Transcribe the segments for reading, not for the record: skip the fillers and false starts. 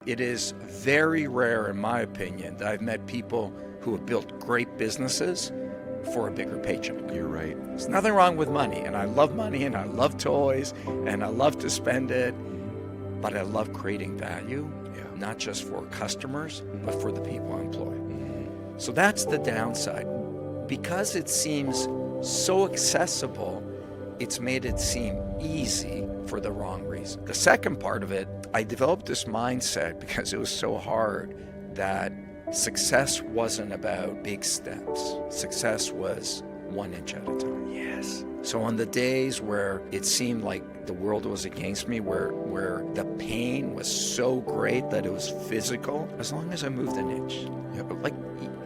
It is very rare, in my opinion, that I've met people who have built great businesses for a bigger paycheck. You're right. There's nothing wrong with money, and I love money, and I love toys, and I love to spend it, but I love creating value, not just for customers, but for the people I employ. So that's the downside. Because it seems so accessible, it's made it seem easy for the wrong reason. The second part of it, I developed this mindset because it was so hard that success wasn't about big steps. Success was 1 inch at a time. Yes. So on the days where it seemed like the world was against me, where the pain was so great that it was physical, as long as I moved an inch, like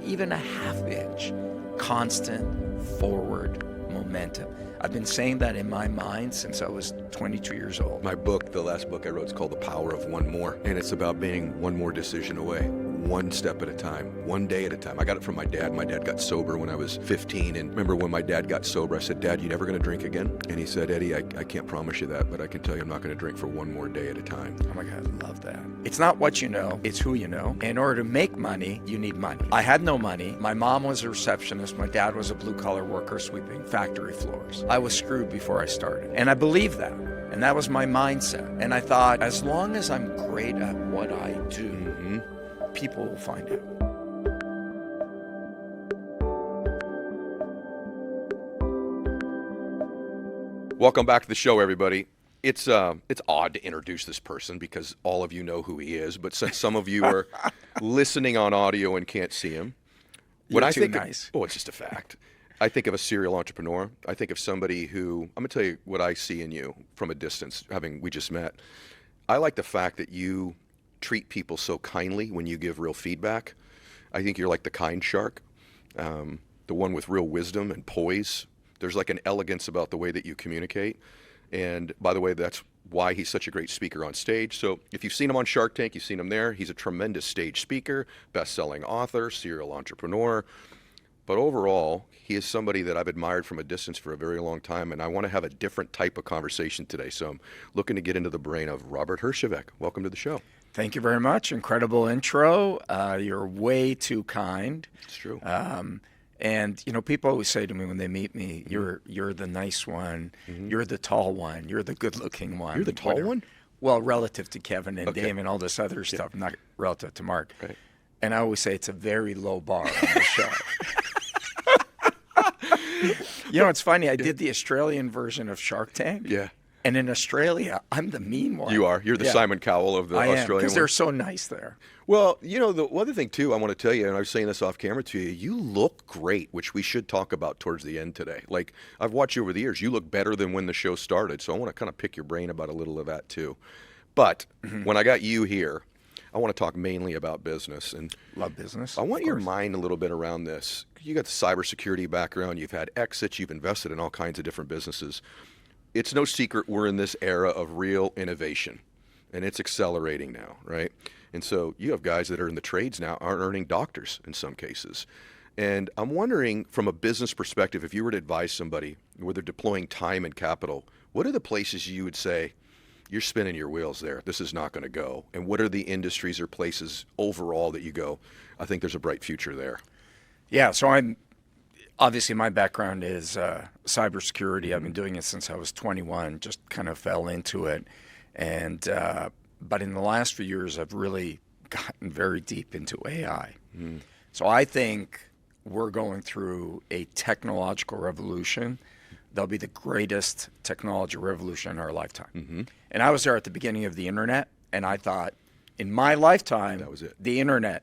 even a half inch, constant forward momentum. I've been saying that in my mind since I was 22 years old. My book, the last book I wrote, is called The Power of One More. And it's about being one more decision away, one step at a time, one day at a time. I got it from my dad. My dad got sober when I was 15. And remember when my dad got sober, I said, "Dad, you never going to drink again?" And he said, "Eddie, I can't promise you that, but I can tell you I'm not going to drink for one more day at a time." Oh my God, I love that. It's not what you know, it's who you know. In order to make money, you need money. I had no money. My mom was a receptionist. My dad was a blue-collar worker sweeping factory floors. I was screwed before I started. And I believed that. And that was my mindset. And I thought, as long as I'm great at what I do, people will find out. Welcome back to the show, everybody. It's odd to introduce this person because all of you know who he is, but since some of you are listening on audio and can't see him, You're too nice. It's just a fact. I think of a serial entrepreneur. I think of somebody who, I'm going to tell you what I see in you from a distance, we just met. I like the fact that you treat people so kindly when you give real feedback. I think you're like the kind shark, the one with real wisdom and poise. There's like an elegance about the way that you communicate. And by the way, that's why he's such a great speaker on stage. So if you've seen him on Shark Tank, you've seen him there. He's a tremendous stage speaker, best-selling author, serial entrepreneur. But overall, he is somebody that I've admired from a distance for a very long time, and I want to have a different type of conversation today. So I'm looking to get into the brain of Robert Herjavec. Welcome to the show. Thank you very much. Incredible intro. You're way too kind. It's true. And, people always say to me when they meet me, you're the nice one, you're the tall one, you're the good-looking one. You're the tall one? Well, relative to Kevin and Dave and all this other stuff, not relative to Mark. Right. And I always say it's a very low bar on the show. It's funny. I did the Australian version of Shark Tank. Yeah. And in Australia, I'm the mean one. You are. You're the Simon Cowell of the Australian one. Because they're so nice there. Well, the other thing, too, I want to tell you, and I was saying this off camera to you, you look great, which we should talk about towards the end today. Like, I've watched you over the years. You look better than when the show started, so I want to kind of pick your brain about a little of that, too. But when I got you here, I want to talk mainly about business. And love business. I want your mind a little bit around this. You got the cybersecurity background. You've had exits. You've invested in all kinds of different businesses. It's no secret we're in this era of real innovation, and it's accelerating now, right? And so you have guys that are in the trades now aren't earning doctors in some cases. And I'm wondering, from a business perspective, if you were to advise somebody where they're deploying time and capital, what are the places you would say, you're spinning your wheels there, this is not going to go? And what are the industries or places overall that you go, I think there's a bright future there? Yeah, so obviously my background is cybersecurity. I've been doing it since I was 21, just kind of fell into it. And but in the last few years, I've really gotten very deep into AI. So I think we're going through a technological revolution. That'll be the greatest technology revolution in our lifetime. And I was there at the beginning of the internet, and I thought, in my lifetime, that was it. The internet,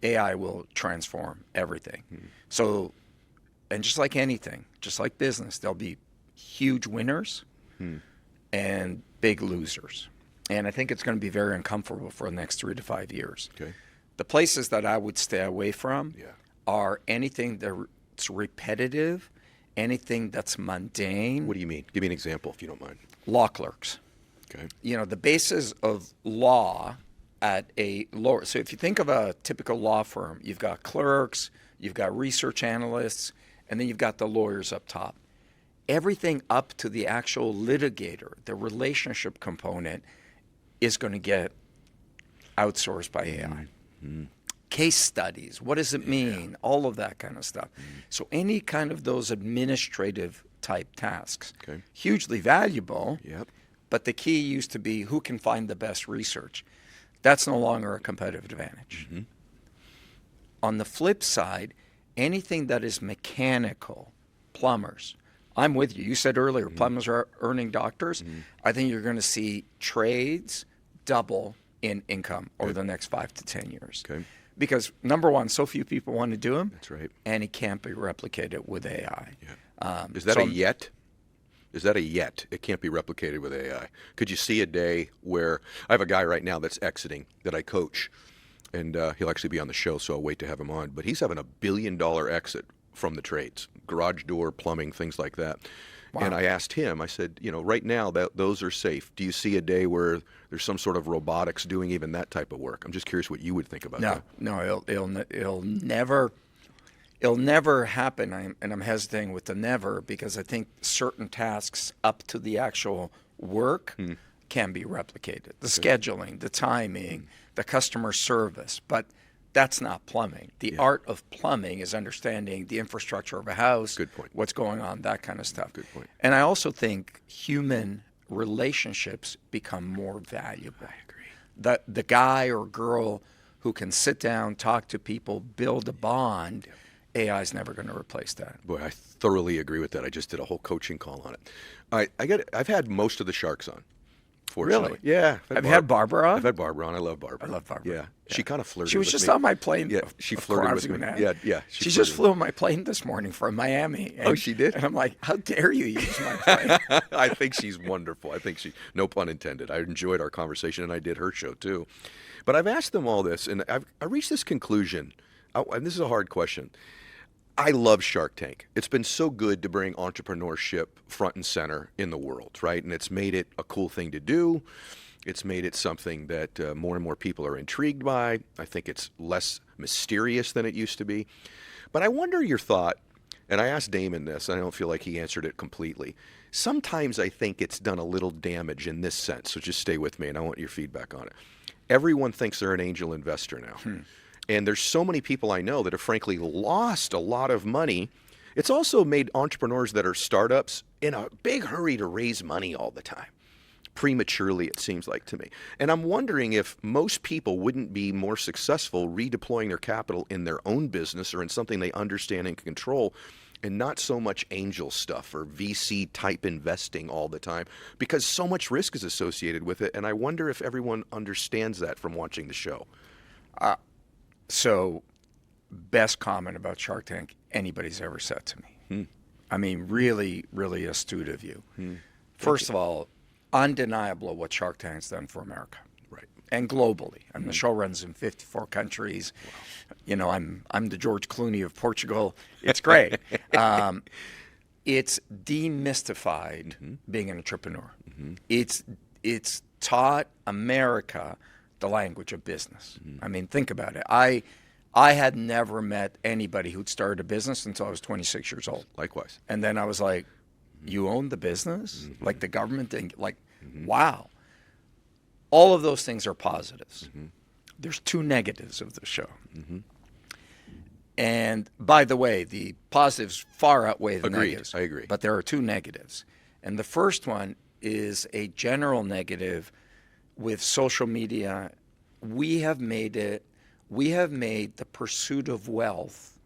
AI will transform everything. So, and just like anything, just like business, there'll be huge winners and big losers. And I think it's going to be very uncomfortable for the next 3 to 5 years. Okay. The places that I would stay away from are anything that's repetitive, anything that's mundane. What do you mean? Give me an example, if you don't mind. Law clerks. Okay. The basis of law at a lower. So if you think of a typical law firm, you've got clerks, you've got research analysts, and then you've got the lawyers up top. Everything up to the actual litigator, the relationship component, is going to get outsourced by AI. Case studies, what does it mean? All of that kind of stuff. So any kind of those administrative type tasks, hugely valuable, but the key used to be who can find the best research. That's no longer a competitive advantage. On the flip side, anything that is mechanical, plumbers, I'm with you. You said earlier, plumbers are earning doctors. I think you're going to see trades double in income over the next 5 to 10 years. Because number one, so few people want to do them. That's right. And it can't be replicated with AI. Is that a yet? Is that a yet? It can't be replicated with AI. Could you see a day where I have a guy right now that's exiting that I coach, and he'll actually be on the show, so I'll wait to have him on. But he's having $1 billion exit from the trades, garage door, plumbing, things like that. Wow. And I asked him, I said, right now that those are safe. Do you see a day where there's some sort of robotics doing even that type of work? I'm just curious what you would think about that. No, it'll never happen. I'm hesitating with the never because I think certain tasks up to the actual work can be replicated. The scheduling, the timing, the customer service, but that's not plumbing. The art of plumbing is understanding the infrastructure of a house, Good point. What's going on, that kind of stuff. Good point. And I also think human relationships become more valuable. I agree. The guy or girl who can sit down, talk to people, build a bond, AI is never going to replace that. Boy, I thoroughly agree with that. I just did a whole coaching call on it. I've had most of the sharks on. Fortunately. Really? Yeah. Have you had Barbara on? I've had Barbara on. I love Barbara. I love Barbara. Yeah. She kind of flirted She was with just me. on my plane. Yeah, she flirted with me. Yeah. She just flew on my plane this morning from Miami. Oh, she did? And I'm like, how dare you use my plane? I think she's wonderful. I think no pun intended. I enjoyed our conversation, and I did her show too. But I've asked them all this, and I reached this conclusion, and this is a hard question. I love Shark Tank. It's been so good to bring entrepreneurship front and center in the world, right? And it's made it a cool thing to do. It's made it something that more and more people are intrigued by. I think it's less mysterious than it used to be. But I wonder your thought, and I asked Damon this, and I don't feel like he answered it completely. Sometimes I think it's done a little damage in this sense, so just stay with me, and I want your feedback on it. Everyone thinks they're an angel investor now. And there's so many people I know that have frankly lost a lot of money. It's also made entrepreneurs that are startups in a big hurry to raise money all the time. Prematurely, it seems like to me. And I'm wondering if most people wouldn't be more successful redeploying their capital in their own business or in something they understand and can control, and not so much angel stuff or VC type investing all the time, because so much risk is associated with it. And I wonder if everyone understands that from watching the show. So, best comment about Shark Tank anybody's ever said to me. I mean, really, really astute of you. First of all, undeniable what Shark Tank's done for America. Right. And globally. I mean, the show runs in 54 countries. Wow. I'm the George Clooney of Portugal. It's great. It's demystified being an entrepreneur. It's taught America the language of business. I mean, think about it. I had never met anybody who'd started a business until I was 26 years old. Likewise. And then I was like, you own the business? Like the government thing? Like, wow. All of those things are positives. There's 2 negatives of the show. And by the way, the positives far outweigh the negatives. I agree. But there are 2 negatives. And the first one is a general negative with social media. We have made the pursuit of wealth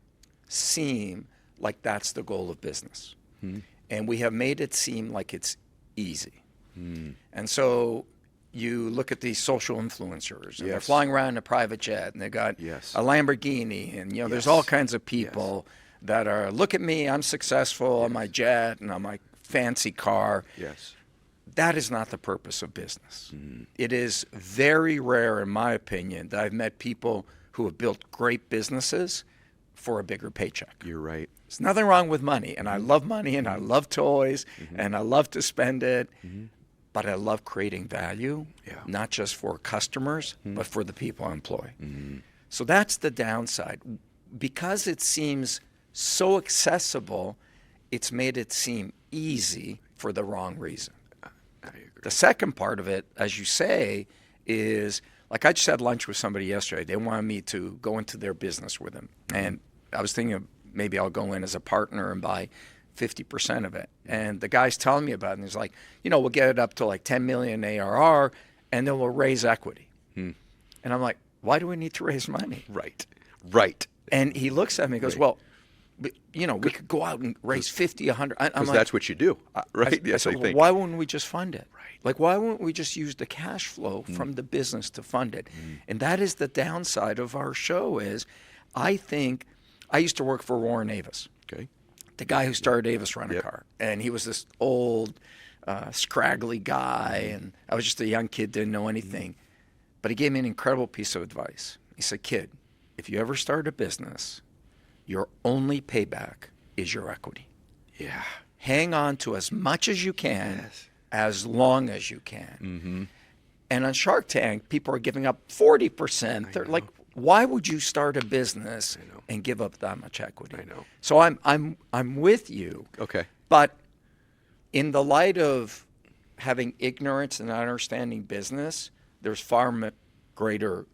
seem like that's the goal of business. And we have made it seem like it's easy. And so you look at these social influencers, and they're flying around in a private jet, and they got a Lamborghini, and there's all kinds of people that are, look at me, I'm successful on my jet and on my fancy car. That is not the purpose of business. It is very rare, in my opinion, that I've met people who have built great businesses for a bigger paycheck. You're right. There's nothing wrong with money, and I love money, and I love toys, and I love to spend it, but I love creating value, not just for customers, but for the people I employ. So that's the downside. Because it seems so accessible, it's made it seem easy for the wrong reason. I agree. The second part of it, as you say, is Like I just had lunch with somebody yesterday. They wanted me to go into their business with them. And I was thinking of maybe I'll go in as a partner and buy 50% of it. And the guy's telling me about it. And he's like, we'll get it up to like 10 million ARR and then we'll raise equity. And I'm like, why do we need to raise money? Right. And he looks at me and goes, well, we could go out and raise 50, 100. Because that's what you do, right? Yes, I think. Why wouldn't we just fund it? Right. Like, why wouldn't we just use the cash flow from the business to fund it? And that is the downside of our show is I think I used to work for Warren Avis. Okay. The guy who started Avis Rent-A-Car. And he was this old, scraggly guy. And I was just a young kid, didn't know anything. But he gave me an incredible piece of advice. He said, kid, if you ever start a business, your only payback is your equity. Yeah. Hang on to as much as you can, as long as you can. And on Shark Tank, people are giving up 40%. They're like, why would you start a business and give up that much equity? I know. So I'm with you. Okay. But in the light of having ignorance and not understanding business, there's far greater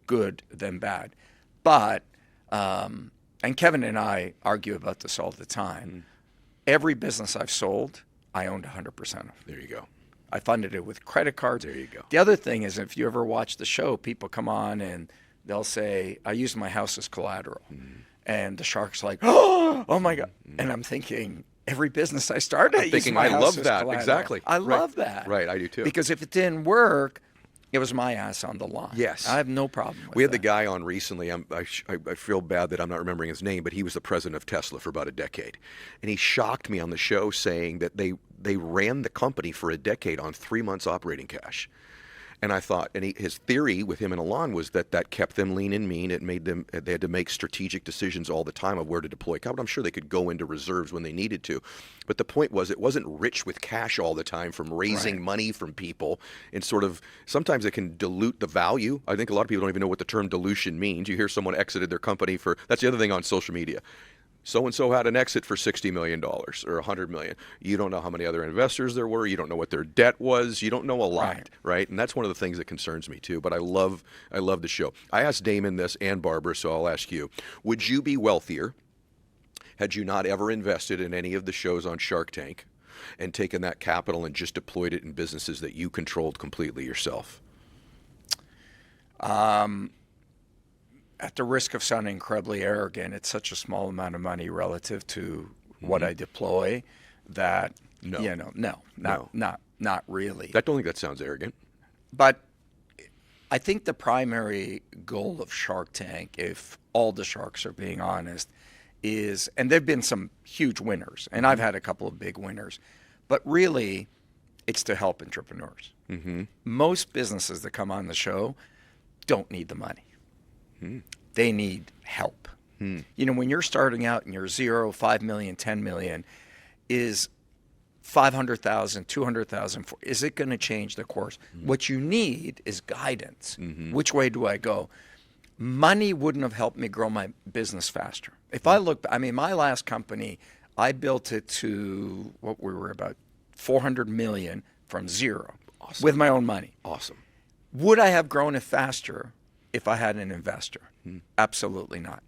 good than bad. But and Kevin and I argue about this all the time. Every business I've sold, I owned 100% of. There you go. I funded it with credit cards. There you go. The other thing is, if you ever watch the show, people come on and they'll say, I used my house as collateral. And the shark's like, oh my God. And I'm thinking, every business I started, I used my house as collateral. Exactly. I love that. Right, I do too. Because if it didn't work, it was my ass on the line. Yes. I have no problem with that. We had the guy on recently. I feel bad that I'm not remembering his name, but he was the president of Tesla for about a decade. And he shocked me on the show saying that they ran the company for a decade on 3 months operating cash. And I thought, and his theory with him and Alon was that kept them lean and mean. It made them, they had to make strategic decisions all the time of where to deploy capital. I'm sure they could go into reserves when they needed to. But the point was, it wasn't rich with cash all the time from raising money from people. And sort of, sometimes it can dilute the value. I think a lot of people don't even know what the term dilution means. You hear someone exited their company for, that's the other thing on social media. So-and-so had an exit for $60 million or $100 million. You don't know how many other investors there were. You don't know what their debt was. You don't know a lot, right? And that's one of the things that concerns me too. But I love the show. I asked Damon this and Barbara, so I'll ask you. Would you be wealthier had you not ever invested in any of the shows on Shark Tank and taken that capital and just deployed it in businesses that you controlled completely yourself? At the risk of sounding incredibly arrogant, it's such a small amount of money relative to what I deploy that, not really. I don't think that sounds arrogant. But I think the primary goal of Shark Tank, if all the sharks are being honest, is, and there have been some huge winners, and I've had a couple of big winners, but really it's to help entrepreneurs. Most businesses that come on the show don't need the money. They need help. When you're starting out and you're 0, 5 million, 10 million, is 500,000, 200,000, is it going to change the course? What you need is guidance. Which way do I go? Money wouldn't have helped me grow my business faster. If I look, my last company, I built it to what we were about 400 million from zero with my own money. Awesome. Would I have grown it faster if I had an investor? Absolutely not.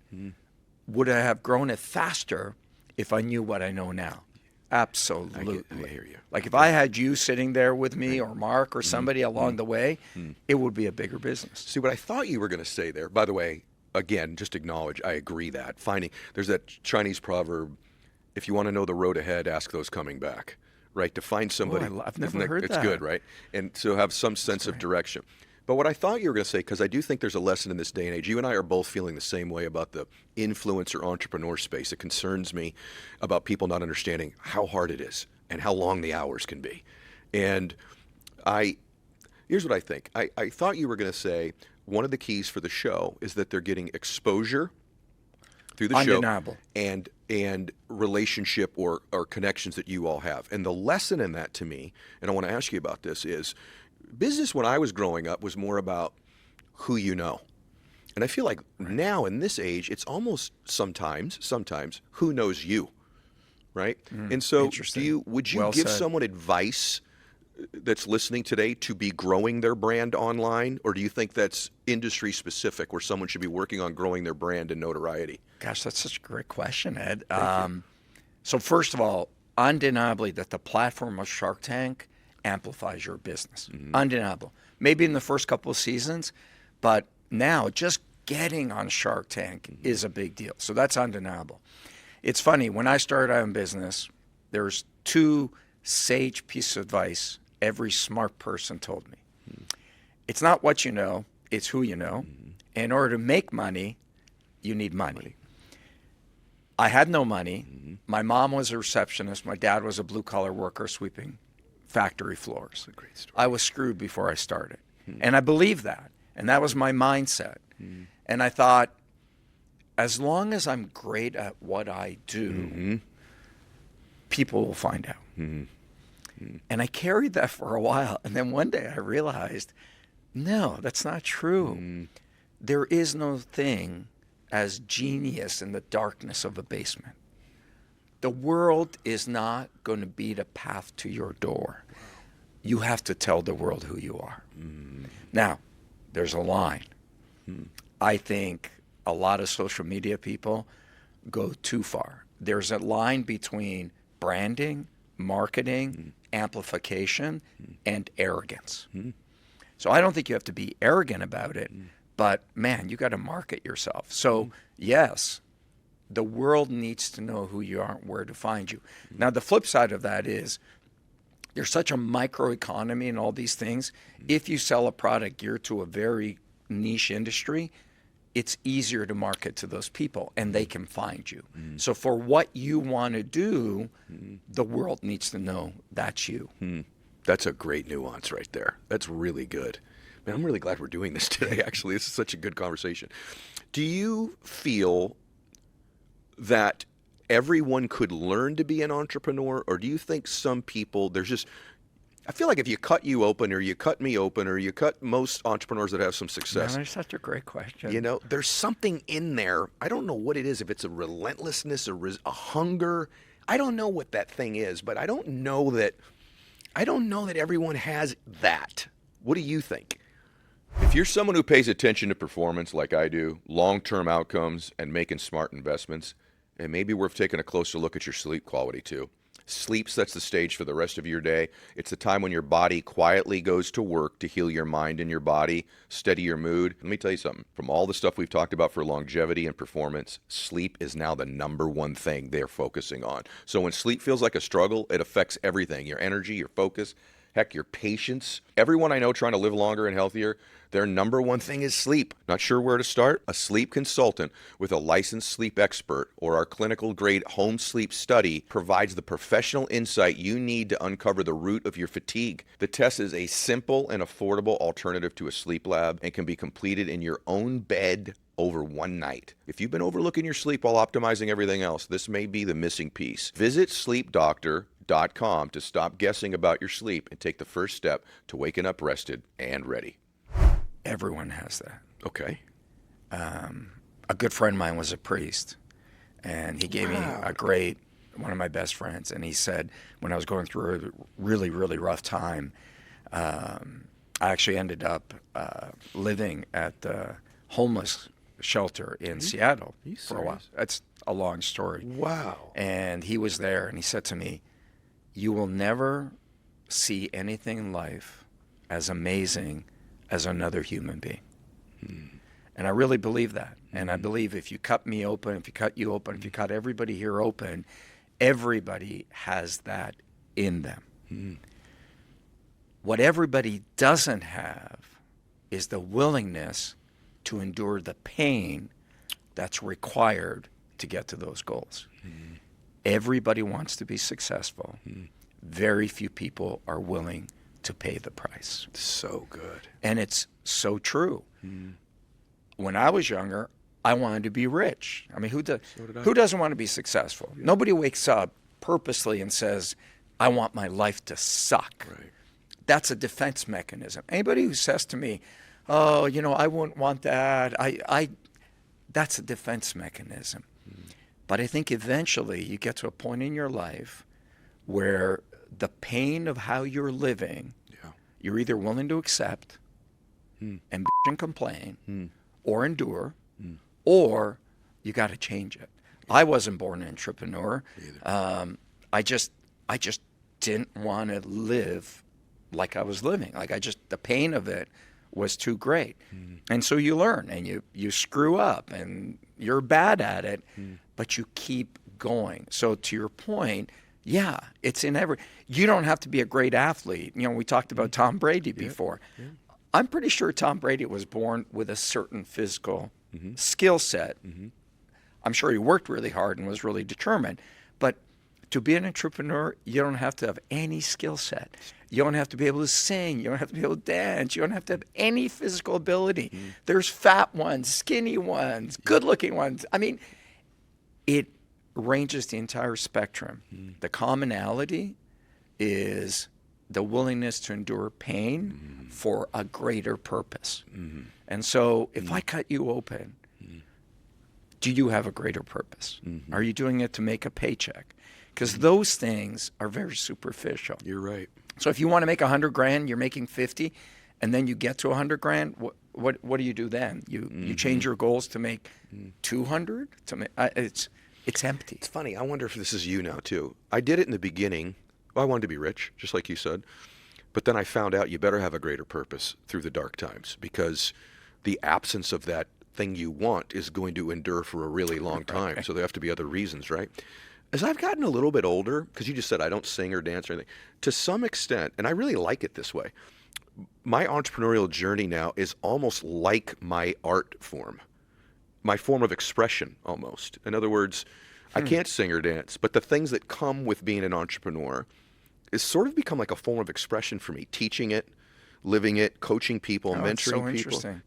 Would I have grown it faster if I knew what I know now? Absolutely. I hear you. Like if I had you sitting there with me or Mark or somebody along the way, it would be a bigger business. See, what I thought you were going to say there, by the way, again, just acknowledge, I agree that. There's that Chinese proverb, if you want to know the road ahead, ask those coming back, right? To find somebody. I've never heard that. It's good, right? And so have some sense of direction. But what I thought you were going to say, because I do think there's a lesson in this day and age, you and I are both feeling the same way about the influencer entrepreneur space. It concerns me about people not understanding how hard it is and how long the hours can be. And here's what I think. I thought you were going to say one of the keys for the show is that they're getting exposure through the Undeniable. show and relationship or connections that you all have. And the lesson in that to me, and I want to ask you about this, is business when I was growing up was more about who you know. And I feel like now in this age, it's almost sometimes who knows you, right? And so would you give someone advice that's listening today to be growing their brand online, or do you think that's industry specific, where someone should be working on growing their brand and notoriety? Gosh, that's such a great question, Ed. So first of all, undeniably that the platform of Shark Tank amplifies your business. Undeniable. Maybe in the first couple of seasons, but now just getting on Shark Tank is a big deal. So that's undeniable. It's funny, when I started out in business, there's two sage pieces of advice every smart person told me. It's not what you know, it's who you know. In order to make money, you need money. I had no money. My mom was a receptionist. My dad was a blue-collar worker sweeping factory floors. That's a great story. I was screwed before I started. And I believed that. And that was my mindset. And I thought, as long as I'm great at what I do, people will find out. And I carried that for a while. And then one day I realized, no, that's not true. There is no thing as genius in the darkness of a basement. The world is not going to be the path to your door. You have to tell the world who you are. Now, there's a line. I think a lot of social media people go too far. There's a line between branding, marketing, amplification, and arrogance. So I don't think you have to be arrogant about it, but man, you got to market yourself. So yes, the world needs to know who you are and where to find you. Now, the flip side of that is there's such a microeconomy and all these things. If you sell a product geared to a very niche industry, it's easier to market to those people and they can find you. So for what you want to do, the world needs to know that's you. That's a great nuance right there. That's really good. Man, I'm really glad we're doing this today, actually. This is such a good conversation. Do you feel that everyone could learn to be an entrepreneur, or do you think some people, there's just, I feel like if you cut you open, or you cut me open, or you cut most entrepreneurs that have some success, That's such a great question. you know, there's something in there. I don't know what it is, if it's a relentlessness, a hunger. I don't know what that thing is, but I don't know that everyone has that. What do you think? If you're someone who pays attention to performance like I do, long-term outcomes, and making smart investments, it may be worth taking a closer look at your sleep quality too. Sleep sets the stage for the rest of your day. It's the time when your body quietly goes to work to heal your mind and your body, steady your mood. Let me tell you something. From all the stuff we've talked about for longevity and performance, sleep is now the number one thing they're focusing on. So when sleep feels like a struggle, it affects everything. Your energy, your focus, heck, your patience. Everyone I know trying to live longer and healthier, their number one thing is sleep. Not sure where to start? A sleep consultant with a licensed sleep expert or our clinical grade home sleep study provides the professional insight you need to uncover the root of your fatigue. The test is a simple and affordable alternative to a sleep lab and can be completed in your own bed over one night. If you've been overlooking your sleep while optimizing everything else, this may be the missing piece. Visit sleepdoctor.com to stop guessing about your sleep and take the first step to waking up rested and ready. Everyone has that. Okay. A good friend of mine was a priest, and he gave me one of my best friends, and he said when I was going through a really, really rough time, I actually ended up living at the homeless shelter in Seattle for a while. That's a long story. Wow. And he was there, and he said to me, "You will never see anything in life as amazing as another human being." And I really believe that. And I believe if you cut me open, if you cut you open, if you cut everybody here open, everybody has that in them. What everybody doesn't have is the willingness to endure the pain that's required to get to those goals. Everybody wants to be successful. Very few people are willing to pay the price. So good. And it's so true. When I was younger, I wanted to be rich. I mean, who doesn't want to be successful? Yeah. Nobody wakes up purposely and says, I want my life to suck. Right. That's a defense mechanism. Anybody who says to me, oh, I wouldn't want that, that's a defense mechanism. But I think eventually you get to a point in your life where the pain of how you're living, you're either willing to accept and bitch and complain or endure, or you got to change it. I wasn't born an entrepreneur. I just didn't want to live like I was living. Like the pain of it was too great. And so you learn and you screw up and you're bad at it, but you keep going. So to your point, yeah, it's in you don't have to be a great athlete. You know, we talked about Tom Brady before. I'm pretty sure Tom Brady was born with a certain physical skill set. I'm sure he worked really hard and was really determined. But to be an entrepreneur, you don't have to have any skill set. You don't have to be able to sing. You don't have to be able to dance. You don't have to have any physical ability. There's fat ones, skinny ones, good-looking ones. I mean, it ranges the entire spectrum. The commonality is the willingness to endure pain for a greater purpose. And so if I cut you open, do you have a greater purpose? Are you doing it to make a paycheck? Because those things are very superficial. You're right. So if you want to make $100,000, you're making 50, and then you get to $100,000. What do you do then? You change your goals to make 200. It's empty. It's funny. I wonder if this is you now too. I did it in the beginning. I wanted to be rich, just like you said. But then I found out you better have a greater purpose through the dark times, because the absence of that thing you want is going to endure for a really long time. Right. So there have to be other reasons, right? As I've gotten a little bit older, because you just said I don't sing or dance or anything, to some extent, and I really like it this way, my entrepreneurial journey now is almost like my art form, my form of expression almost. In other words, I can't sing or dance, but the things that come with being an entrepreneur is sort of become like a form of expression for me, teaching it, living it, coaching people, mentoring people. Interesting.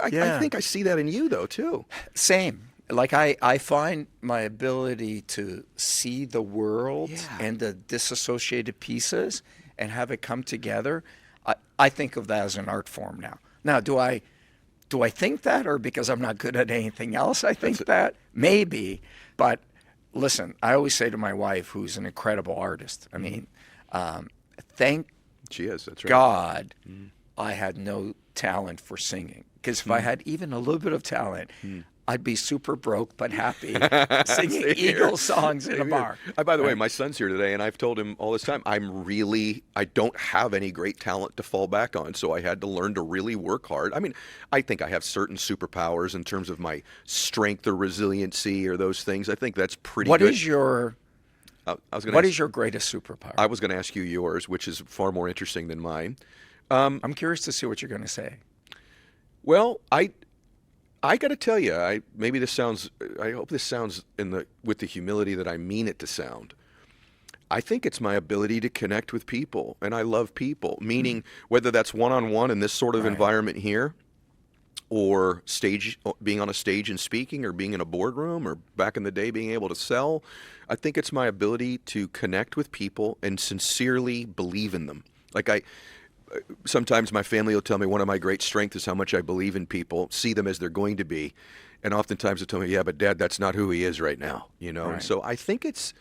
I think I see that in you though too. Same. Like I find my ability to see the world and the disassociated pieces and have it come together. I think of that as an art form now. Now, do I think that, or because I'm not good at anything else I think that? Maybe. But listen, I always say to my wife, who's an incredible artist, I mean, thank God I had no talent for singing. Because if I had even a little bit of talent, I'd be super broke but happy singing Eagles songs in a bar. By the way, my son's here today, and I've told him all this time, I don't have any great talent to fall back on, so I had to learn to really work hard. I mean, I think I have certain superpowers in terms of my strength or resiliency or those things. I think that's pretty good. What is your greatest superpower? I was going to ask you yours, which is far more interesting than mine. I'm curious to see what you're going to say. Well, I got to tell you, I hope this sounds with the humility that I mean it to sound. I think it's my ability to connect with people, and I love people, meaning whether that's one-on-one in this sort of environment here, or being on a stage and speaking, or being in a boardroom, or back in the day being able to sell. I think it's my ability to connect with people and sincerely believe in them. Sometimes my family will tell me one of my great strengths is how much I believe in people, see them as they're going to be. And oftentimes they'll tell me, yeah, but Dad, that's not who he is right now. You know? Right. And so I think that's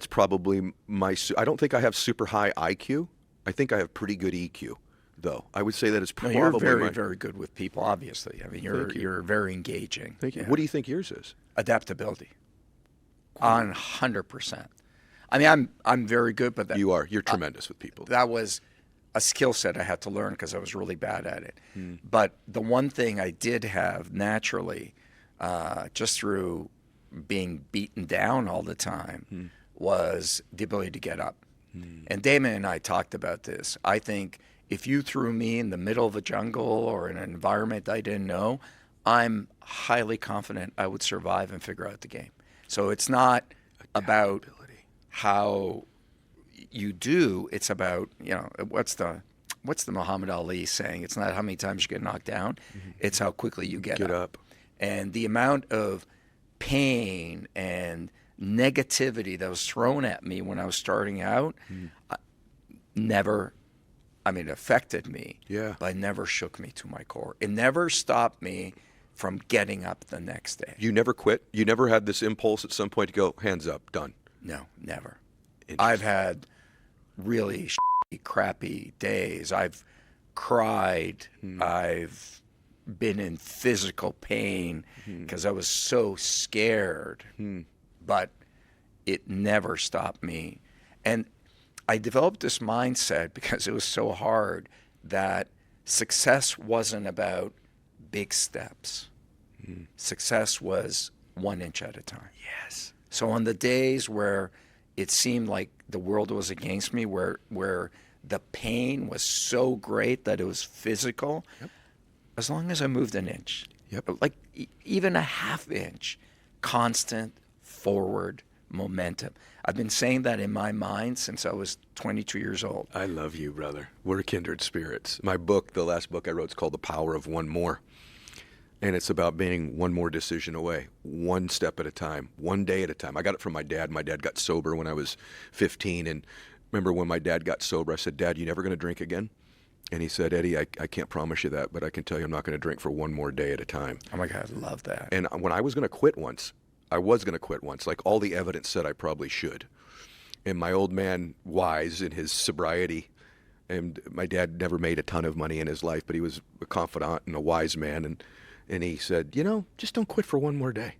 probably I don't think I have super high IQ. I think I have pretty good EQ, though. I would say that is probably you're very, very good with people, obviously. I mean, you're very engaging. Thank you. What do you think yours is? Adaptability. 100%. I mean, I'm very good, but you're tremendous with people. That was a skill set I had to learn because I was really bad at it. But the one thing I did have naturally, just through being beaten down all the time, was the ability to get up. And Damon and I talked about this. I think if you threw me in the middle of a jungle or in an environment I didn't know, I'm highly confident I would survive and figure out the game. So it's not about how you do, it's about, what's the Muhammad Ali saying? It's not how many times you get knocked down, it's how quickly you get up. And the amount of pain and negativity that was thrown at me when I was starting out it affected me, but it never shook me to my core. It never stopped me from getting up the next day. You never quit? You never had this impulse at some point to go, hands up, done? No, never. I've had really crappy days. I've cried. I've been in physical pain because I was so scared. But it never stopped me. And I developed this mindset because it was so hard that success wasn't about big steps. Success was 1 inch at a time. Yes. So on the days where it seemed like the world was against me, where the pain was so great that it was physical, as long as I moved an inch, like even a half inch, constant forward momentum. I've been saying that in my mind since I was 22 years old. I love you, brother. We're kindred spirits. My book, the last book I wrote, is called The Power of One More. And it's about being one more decision away, one step at a time, one day at a time. I got it from my dad. My dad got sober when I was 15. And remember when my dad got sober, I said, Dad, you never going to drink again? And he said, Eddie, I can't promise you that, but I can tell you I'm not going to drink for one more day at a time. Oh my God, I love that. And when I was going to quit once, like all the evidence said I probably should. And my old man, wise in his sobriety, and my dad never made a ton of money in his life, but he was a confidant and a wise man. And he said, just don't quit for one more day.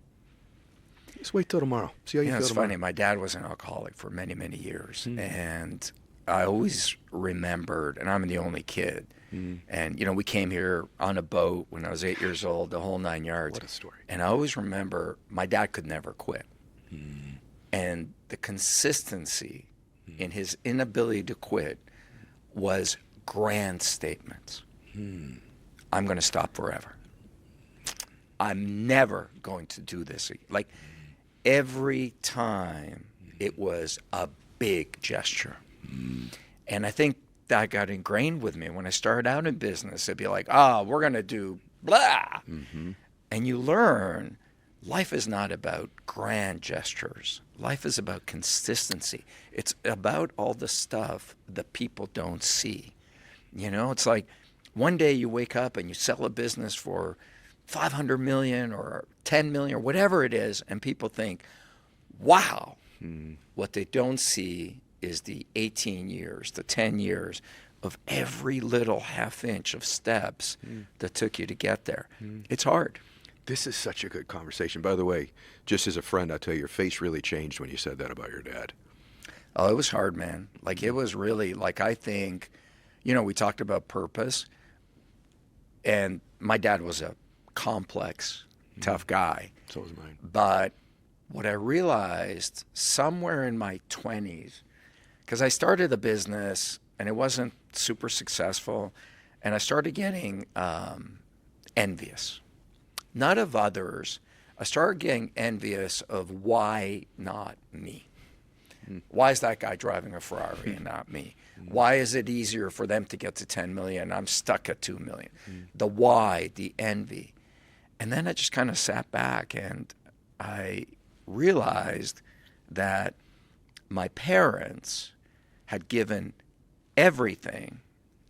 Just wait till tomorrow. See how you feel It's tomorrow. funny. My dad was an alcoholic for many, many years. And I always remembered, and I'm the only kid. And, we came here on a boat when I was 8 years old, the whole 9 yards. What a story. And I always remember my dad could never quit. And the consistency in his inability to quit was grand statements. I'm going to stop forever. I'm never going to do this. Like every time it was a big gesture. And I think that got ingrained with me. When I started out in business, it'd be like, we're going to do blah. And you learn life is not about grand gestures. Life is about consistency. It's about all the stuff that people don't see. It's like one day you wake up and you sell a business for 500 million or 10 million or whatever it is, and people think, wow. What they don't see is the 18 years, the 10 years of every little half inch of steps that took you to get there. It's hard. This is such a good conversation. By the way, just as a friend, I'll tell you, your face really changed when you said that about your dad. Oh, it was hard, man. Like, it was really, like, I think, we talked about purpose, and my dad was a complex, tough guy. So was mine. But what I realized somewhere in my 20s, because I started a business and it wasn't super successful, and I started getting envious. Not of others. I started getting envious of why not me? Why is that guy driving a Ferrari and not me? Why is it easier for them to get to 10 million? I'm stuck at 2 million. The why, the envy. And then I just kind of sat back and I realized that my parents had given everything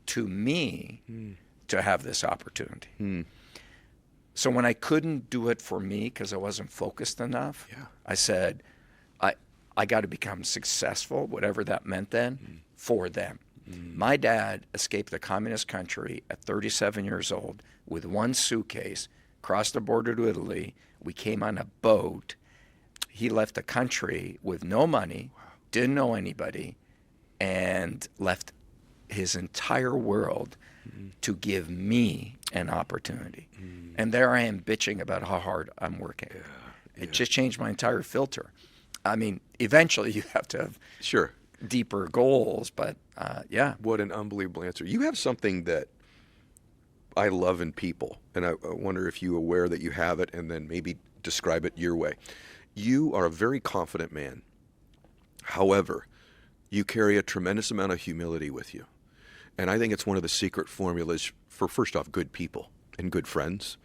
to me to have this opportunity. So when I couldn't do it for me because I wasn't focused enough, I said, I got to become successful, whatever that meant then, for them. My dad escaped the communist country at 37 years old with one suitcase, crossed the border to Italy. We came on a boat. He left the country with no money, didn't know anybody, and left his entire world to give me an opportunity. And there I am bitching about how hard I'm working. It just changed my entire filter. I mean, eventually you have to have deeper goals, but What an unbelievable answer. You have something that I love in people, and I wonder if you're aware that you have it, and then maybe describe it your way. You are a very confident man. However, you carry a tremendous amount of humility with you. And I think it's one of the secret formulas for, first off, good people and good friends,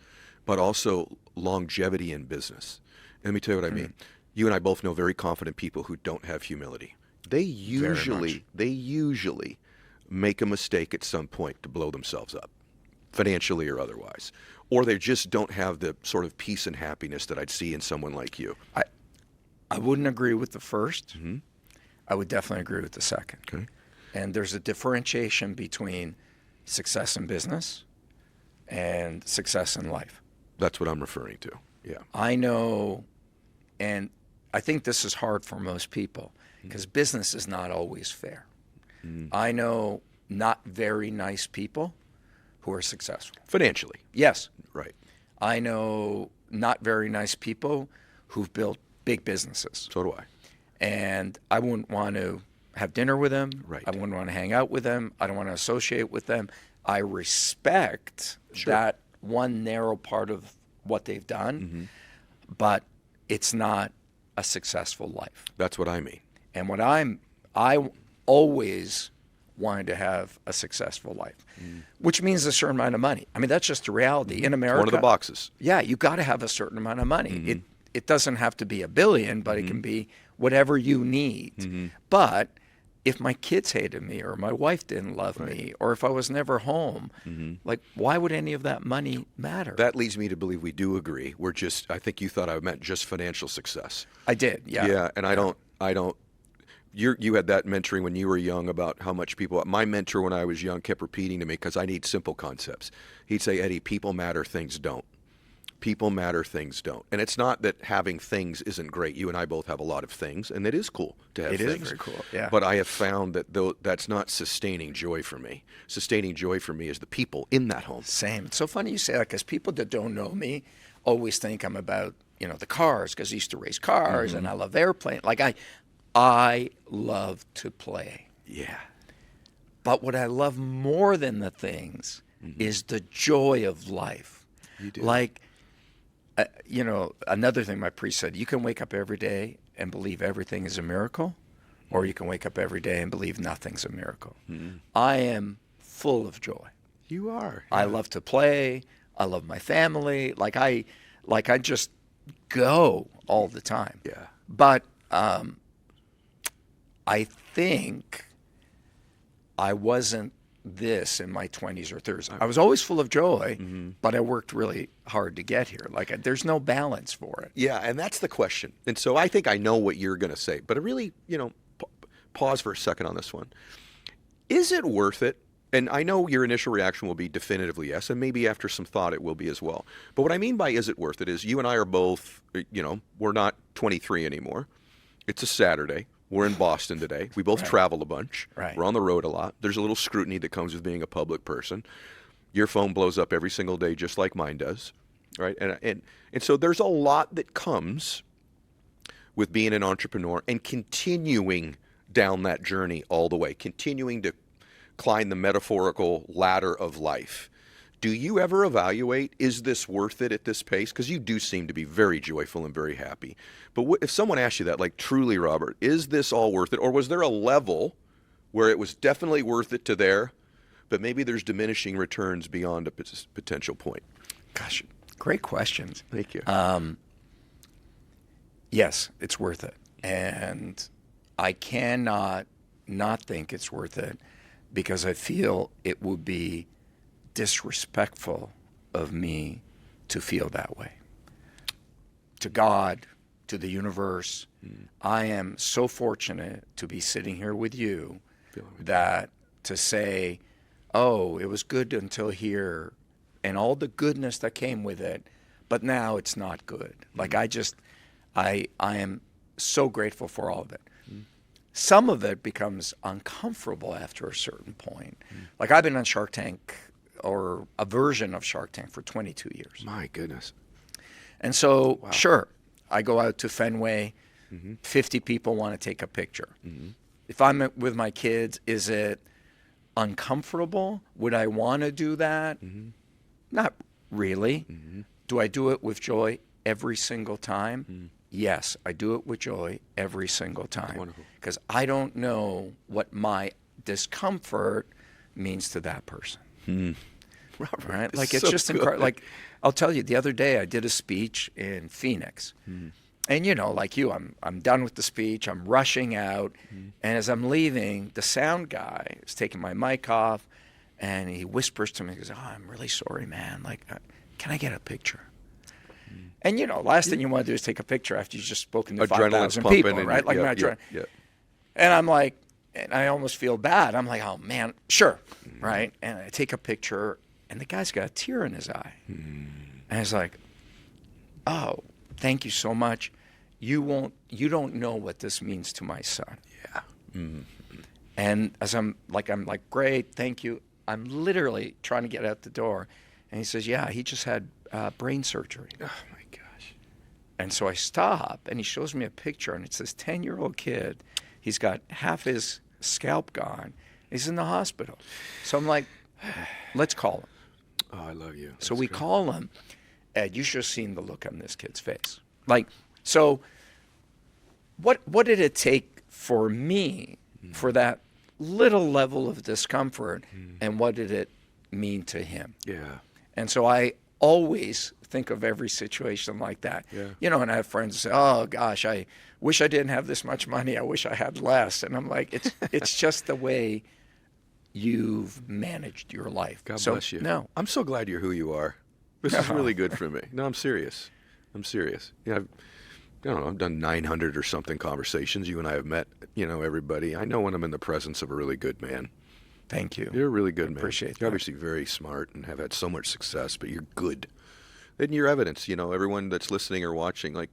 but also longevity in business. And let me tell you what I mean. You and I both know very confident people who don't have humility. They usually make a mistake at some point to blow themselves up, financially or otherwise. Or they just don't have the sort of peace and happiness that I'd see in someone like you. I wouldn't agree with the first. I would definitely agree with the second. Okay. And there's a differentiation between success in business and success in life. That's what I'm referring to. Yeah. I know, and I think this is hard for most people because business is not always fair. I know not very nice people who are successful. Financially. Yes. Right. I know not very nice people who've built big businesses. So do I. And I wouldn't want to have dinner with them. Right. I wouldn't want to hang out with them. I don't want to associate with them. I respect that one narrow part of what they've done, but it's not a successful life. That's what I mean. And I always wanted to have a successful life, which means a certain amount of money. I mean, that's just a reality in America. One of the boxes. Yeah, you got to have a certain amount of money. It doesn't have to be $1 billion, but it can be whatever you need. But if my kids hated me or my wife didn't love me or if I was never home, like why would any of that money matter? That leads me to believe we do agree. I think you thought I meant just financial success. I did, yeah. Yeah, and I don't, you had that mentoring when you were young about how much people, my mentor when I was young kept repeating to me, because I need simple concepts. He'd say, Eddie, people matter, things don't. People matter, things don't. And it's not that having things isn't great. You and I both have a lot of things, and it is cool to have things. It is very cool, yeah. But I have found that that's not sustaining joy for me. Sustaining joy for me is the people in that home. Same. It's so funny you say that because people that don't know me always think I'm about, the cars, because I used to race cars and I love airplanes. Like I love to play. Yeah. But what I love more than the things is the joy of life. You do. Like, another thing my priest said, you can wake up every day and believe everything is a miracle, or you can wake up every day and believe nothing's a miracle. I am full of joy. You are. I love to play. I love my family. Like I just go all the time. Yeah. But I think I wasn't this in my 20s or 30s. I was always full of joy, but I worked really hard to get here. Like there's no balance for it. Yeah, and that's the question. And so I think I know what you're going to say, but I really, pause for a second on this one. Is it worth it? And I know your initial reaction will be definitively yes, and maybe after some thought it will be as well. But what I mean by is it worth it is you and I are both, we're not 23 anymore. It's a Saturday. We're in Boston today. We both travel a bunch. Right. We're on the road a lot. There's a little scrutiny that comes with being a public person. Your phone blows up every single day just like mine does, right? And so there's a lot that comes with being an entrepreneur and continuing down that journey all the way, continuing to climb the metaphorical ladder of life. Do you ever evaluate, is this worth it at this pace? Because you do seem to be very joyful and very happy. But if someone asked you that, like, truly, Robert, is this all worth it? Or was there a level where it was definitely worth it to there, but maybe there's diminishing returns beyond a potential point? Gosh, great questions. Thank you. Yes, it's worth it. And I cannot not think it's worth it because I feel it would be disrespectful of me to feel that way. To God, to the universe, I am so fortunate to be sitting here with you that to say, oh, it was good until here and all the goodness that came with it, but now it's not good. Like I am so grateful for all of it. Some of it becomes uncomfortable after a certain point. Like I've been on Shark Tank or a version of Shark Tank for 22 years. My goodness. And so, sure, I go out to Fenway, 50 people want to take a picture. If I'm with my kids, is it uncomfortable? Would I want to do that? Not really. Do I do it with joy every single time? Yes, I do it with joy every single time. Because I don't know what my discomfort means to that person. Robert, right? Like it's so just incredible. Like I'll tell you, the other day I did a speech in Phoenix, and like you, I'm done with the speech. I'm rushing out, and as I'm leaving, the sound guy is taking my mic off, and he whispers to me, he goes, "Oh, I'm really sorry, man. Like, can I get a picture?" And last thing you want to do is take a picture after you've just spoken to 5,000 people, right? Like, and I'm like, And I almost feel bad. I'm like, oh man, sure, right? And I take a picture, and the guy's got a tear in his eye. And I was like, oh, thank you so much. You don't know what this means to my son. Yeah. And as I'm like, great, thank you. I'm literally trying to get out the door, and he says, yeah, he just had brain surgery. Oh my gosh. And so I stop, and he shows me a picture, and it's this 10-year-old kid. He's got half his scalp gone. He's in the hospital. So I'm like, let's call him. Oh, I love you. So we call him. Ed, you should have seen the look on this kid's face. Like, so what did it take for me for that little level of discomfort, and what did it mean to him? Yeah. And so I always think of every situation like that. Yeah. You know, and I have friends say, oh gosh, I wish I didn't have this much money. I wish I had less. And I'm like, it's just the way you've managed your life. God so, bless you. No. I'm so glad you're who you are. This is really good for me. No, I'm serious. Yeah, I don't know, I've done 900 or something conversations. You and I have met, everybody. I know when I'm in the presence of a really good man. Thank you. You're a really good man. Appreciate that. You're obviously very smart and have had so much success, but you're good. And your evidence, everyone that's listening or watching, like,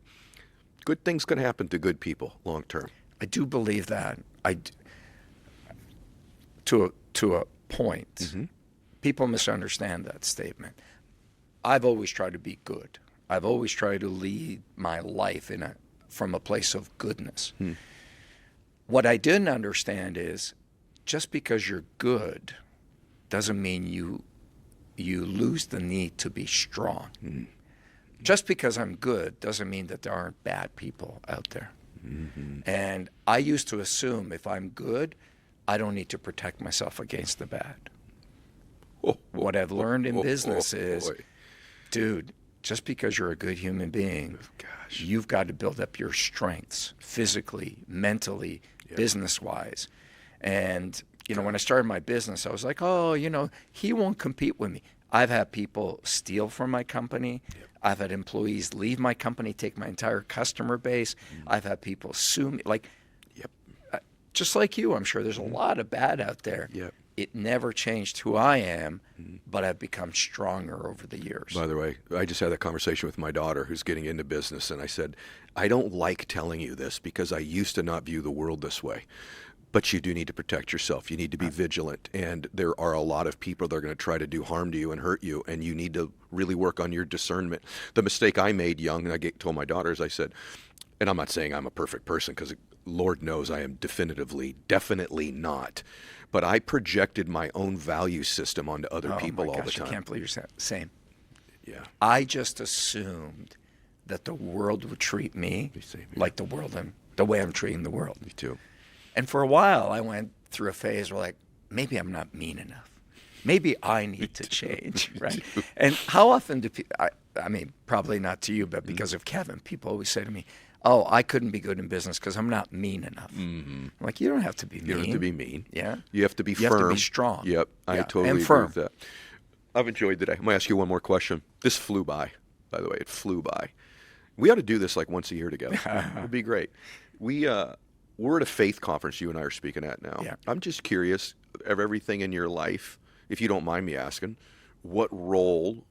good things can happen to good people long term. I do believe that. To a point. People misunderstand that statement. I've always tried to be good. I've always tried to lead my life from a place of goodness. What I didn't understand is just because you're good doesn't mean you lose the need to be strong. Just because I'm good doesn't mean that there aren't bad people out there. And I used to assume if I'm good, I don't need to protect myself against the bad. What I've learned in business is, dude, just because you're a good human being, you've got to build up your strengths physically, mentally, business-wise. And, when I started my business, I was like, oh, he won't compete with me. I've had people steal from my company. I've had employees leave my company, take my entire customer base. I've had people sue me. Just like you, I'm sure there's a lot of bad out there. It never changed who I am, but I've become stronger over the years. By the way, I just had a conversation with my daughter who's getting into business, and I said, I don't like telling you this because I used to not view the world this way. But you do need to protect yourself. You need to be vigilant. And there are a lot of people that are going to try to do harm to you and hurt you, and you need to really work on your discernment. The mistake I made young, and I told my daughters, I said, and I'm not saying I'm a perfect person because Lord knows I am definitely not. But I projected my own value system onto other people all the time. I can't believe you're saying. Yeah. I just assumed that the world would treat me like the way I'm treating the world. Me too. And for a while, I went through a phase where, maybe I'm not mean enough. Maybe I need to change, right? And how often do people, I mean, probably not to you, but because of Kevin, people always say to me, oh, I couldn't be good in business because I'm not mean enough. I'm like, you don't have to be mean. You don't have to be mean. Yeah. You have to be firm. You have to be strong. Yep. I totally agree with that. I've enjoyed today. I'm going to ask you one more question. This flew by the way. It flew by. We ought to do this like once a year together. It'd be great. We're at a faith conference you and I are speaking at now. Yeah. I'm just curious of everything in your life, if you don't mind me asking, what role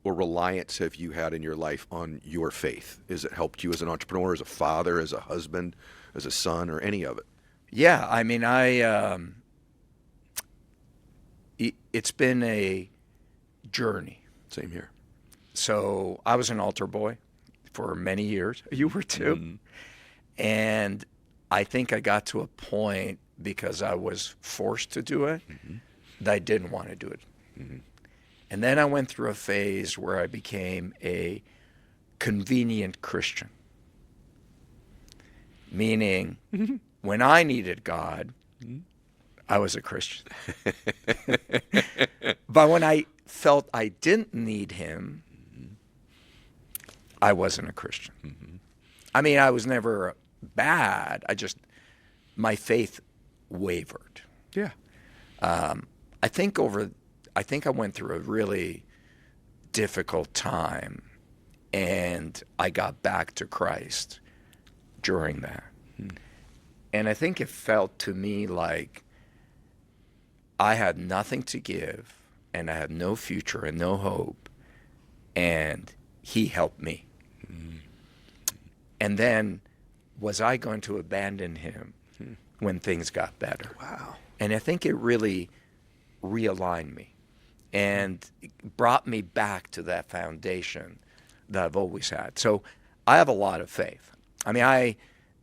or reliance have you had in your life on your faith? Has it helped you as an entrepreneur, as a father, as a husband, as a son, or any of it? Yeah, I mean, it's been a journey. Same here. So I was an altar boy for many years. You were too. And I think I got to a point because I was forced to do it that I didn't want to do it. And then I went through a phase where I became a convenient Christian, meaning when I needed God, I was a Christian. But when I felt I didn't need him, I wasn't a Christian. I mean, I was never bad. My faith wavered. Yeah. I think I went through a really difficult time, and I got back to Christ during that. And I think it felt to me like I had nothing to give and I had no future and no hope. And he helped me. And then was I going to abandon him when things got better? Wow. And I think it really realigned me and brought me back to that foundation that I've always had. So I have a lot of faith. I mean, I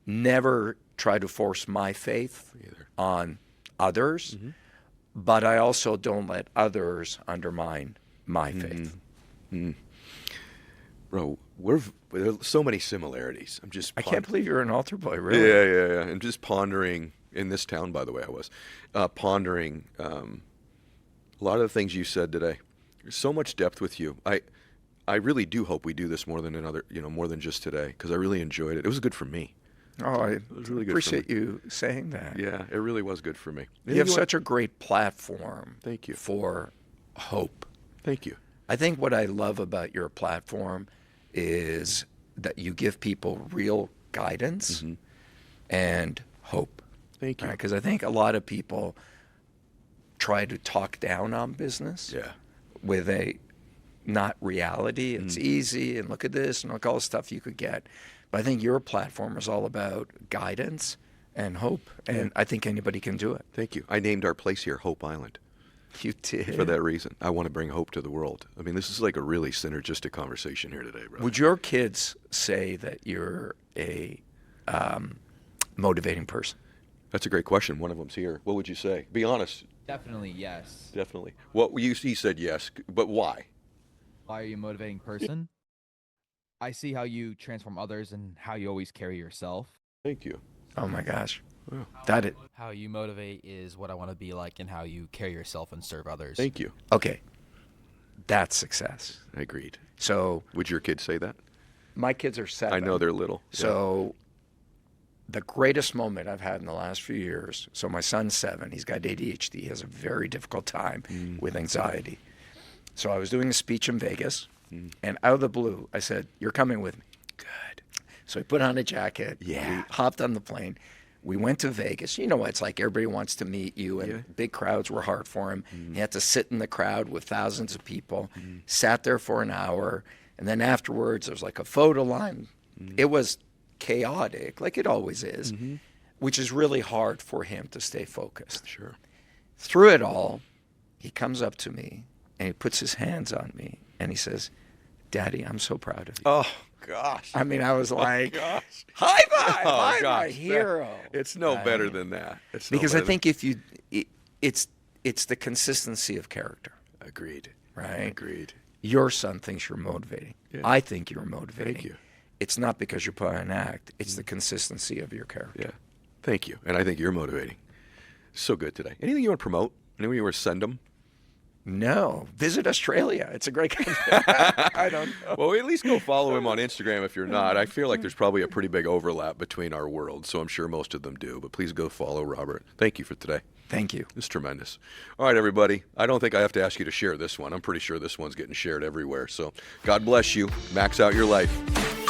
never try to force my faith on others, but I also don't let others undermine my faith. Bro, there's so many similarities. I can't believe you're an altar boy, really. Yeah. I'm just pondering, in this town, by the way, I was, pondering a lot of the things you said today. There's so much depth with you. I really do hope we do this more than more than just today, because I really enjoyed it. It was good for me. Oh, I really good appreciate you saying that. Yeah, it really was good for me. You have such a great platform. Thank you. For hope. Thank you. I think what I love about your platform is that you give people real guidance and hope. Thank you. Because I think a lot of people try to talk down on business with a not reality. It's easy, and look at this, and look at all the stuff you could get. But I think your platform is all about guidance and hope, and I think anybody can do it. Thank you. I named our place here Hope Island. You did. For that reason. I want to bring hope to the world. I mean, this is like a really synergistic conversation here today, bro. Would your kids say that you're a motivating person? That's a great question. One of them's here. What would you say? Be honest. Definitely yes. Definitely. He said yes, but why? Why are you a motivating person? I see how you transform others and how you always carry yourself. Thank you. Oh my gosh. Wow. How you motivate is what I want to be like, and how you carry yourself and serve others. Thank you. Okay. That's success. I agreed. So would your kids say that? My kids are 7. I know they're little. So the greatest moment I've had in the last few years, so my son's 7, he's got ADHD, he has a very difficult time with anxiety. So I was doing a speech in Vegas, and out of the blue, I said, "You're coming with me." Good. So I put on a jacket, we hopped on the plane, we went to Vegas. You know what it's like, everybody wants to meet you, and big crowds were hard for him. He had to sit in the crowd with thousands of people, sat there for an hour, and then afterwards there was like a photo line. It was chaotic, like it always is, which is really hard for him to stay focused. Sure. Through it all, he comes up to me and he puts his hands on me and he says, "Daddy, I'm so proud of you." Oh, gosh. I mean, I was like, gosh. high five, Oh, my gosh. hero. It's no better than that. Because I think if you, it's the consistency of character. Agreed. Right? Agreed. Your son thinks you're motivating. Yeah. I think you're motivating. Thank you. It's not because you put on an act. It's the consistency of your character. Yeah. Thank you. And I think you're motivating. So good today. Anything you want to promote? Anything you want to send them? No. Visit Australia. It's a great country. I don't know. Well, at least go follow him on Instagram if you're not. I feel like there's probably a pretty big overlap between our worlds, so I'm sure most of them do. But please go follow Robert. Thank you for today. Thank you. It's tremendous. All right, everybody. I don't think I have to ask you to share this one. I'm pretty sure this one's getting shared everywhere. So God bless you. Max out your life.